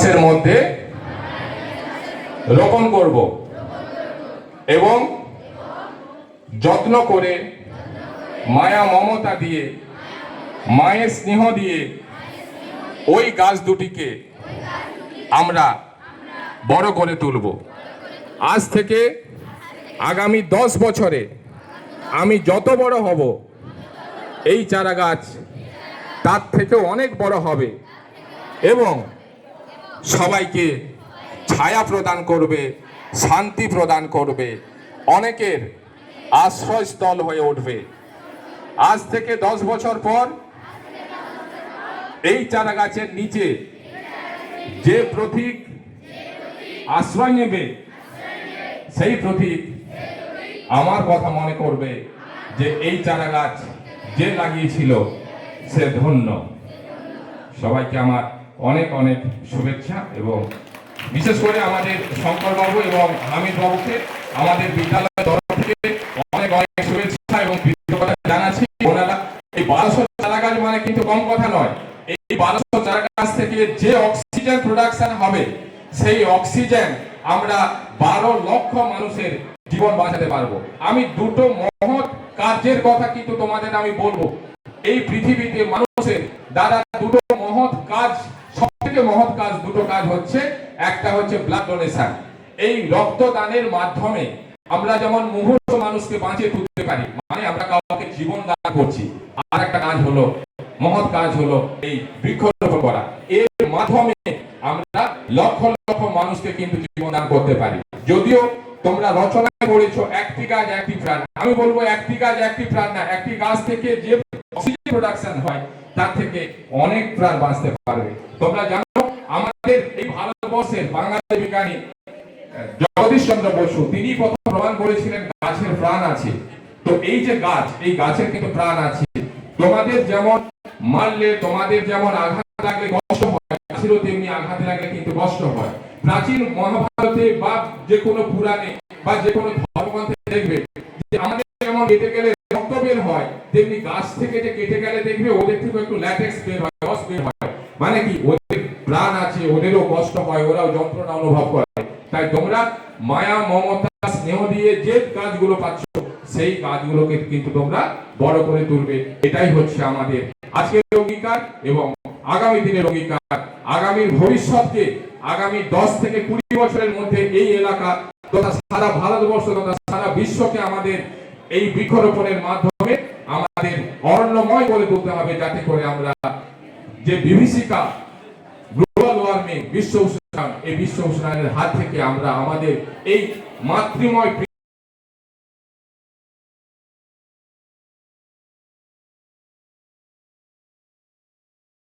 মাসের মধ্যে রোপণ করব এবং যত্ন করে মায়া মমতা দিয়ে মায়ের স্নেহ দিয়ে ওই গাছ দুটিকে আমরা বড় করে তুলব। আজ থেকে আগামী 10 বছরে আমি যত বড় হব এই চারা গাছ তার থেকেও অনেক বড় হবে এবং সবাইকে ছায়া প্রদান করবে, শান্তি প্রদান করবে, অনেকের আশ্রয়স্থল হয়ে উঠবে। আজ থেকে 10 বছর পর এই চারা গাছের নিচে যে প্রতীক আশ্রয় নেবে সেই প্রতীক আমার কথা মনে করবে যে এই চারা গাছ যে লাগিয়েছিল সে ধন্য। সবাইকে আমার অনেক অনেক শুভেচ্ছা এবং বিশেষ করে আমাদের শঙ্কর বাবু এবং হামিদ বাবুকে আমাদের বিদ্যালয়ের তরফ থেকে অনেক অনেক শুভেচ্ছা এবং কৃতজ্ঞতা জানাচ্ছি। ওনারা এই 1200 চারা গাছ মানে কিন্তু কম কথা নয়। এই 1200 চারা গাছ থেকে যে অক্সিজেন প্রোডাকশন হবে সেই অক্সিজেন আমরা 12 লক্ষ মানুষের জীবন বাঁচাতে পারবো। আমি দুটো মহৎ কাজের কথা কিন্তু তোমাদের আমি বলবো। এই পৃথিবীতে মানুষের দাদা দুটো মহৎ কাজ, সবথেকে মহৎ কাজ দুটো কাজ হচ্ছে, একটা হচ্ছে ব্লাড ডোনেশন। এই রক্তদানের মাধ্যমে আমরা যেমন মুহূর্ত মানুষকে বাঁচিয়ে তুলতে পারি, মানে আমরা কাউকে জীবন দান করছি। আর একটা কাজ হলো, মহৎ কাজ হলো এই বৃক্ষরোপণ করা। এর মাধ্যমে আমরা লক্ষ লক্ষ মানুষকে কিন্তু জীবন দান করতে পারি। যদিও তোমরা রচনায় পড়েছো একটি গাছ একটি প্রাণ, আমি বলবো একটি গাছ একটি প্রাণ না, একটি গাছ থেকে যে অক্সিজেন প্রোডাকশন হয় তার থেকে অনেক প্রাণ বাঁচতে পারবে। তোমরা জানো আমাদের এই ভারতবর্ষের বাঙালি বিজ্ঞানী জগদীশ চন্দ্র বসু তিনি প্রথম প্রমাণ করেছিলেন গাছের প্রাণ আছে। তো এই যে গাছ, এই গাছের কিন্তু প্রাণ আছে। তোমাদের যেমন মারলে, তোমাদের যেমন আঘাত লাগলে কষ্ট হয়, গাছেরও তেমনি আঘাত লাগলে কিন্তু কষ্ট হয়। প্রাচীন মহাভারতে বা যে কোনো পুরাণে বা যে কোনো ধর্মগ্রন্থে দেখবে যে আমাদের যেমন কেটে গেলে রক্ত বের হয়, তেমনি গাছ থেকে যে কেটে গেলে দেখবে ওদের থেকে একটু ল্যাটেক্স বের হয়, রস বের হয়। মানে কি ওদের প্রাণ আছে, ওদেরও কষ্ট হয়, ওরাও যন্ত্রণা অনুভব করে। তাই তোমরা মায়া মমতা স্নেহ দিয়ে যে কাজগুলো পাচ্ছ সেই কাজগুলোকে কিন্তু তোমরা বড় করে তুলবে। এটাই হচ্ছে আমাদের আজকের অঙ্গীকার এবং আগামী দিনের অঙ্গীকার। আগামীর ভবিষ্যৎকে আগামী 10 থেকে 20 বছরের মধ্যে এই এলাকা তথা সারা ভারতবর্ষ তথা সারা বিশ্বকে আমাদের এই বৃক্ষরোপণের মাধ্যমে আমাদের অরণ্যময় করে তুলতে হবে, যাতে করে আমরা যে বিভীষিকা গ্লোবাল ওয়ার্মিং, বিশ্ব উষ্ণায়ন, এই বিশ্ব উষ্ণায়নের হাত থেকে আমরা আমাদের এই মাতৃময়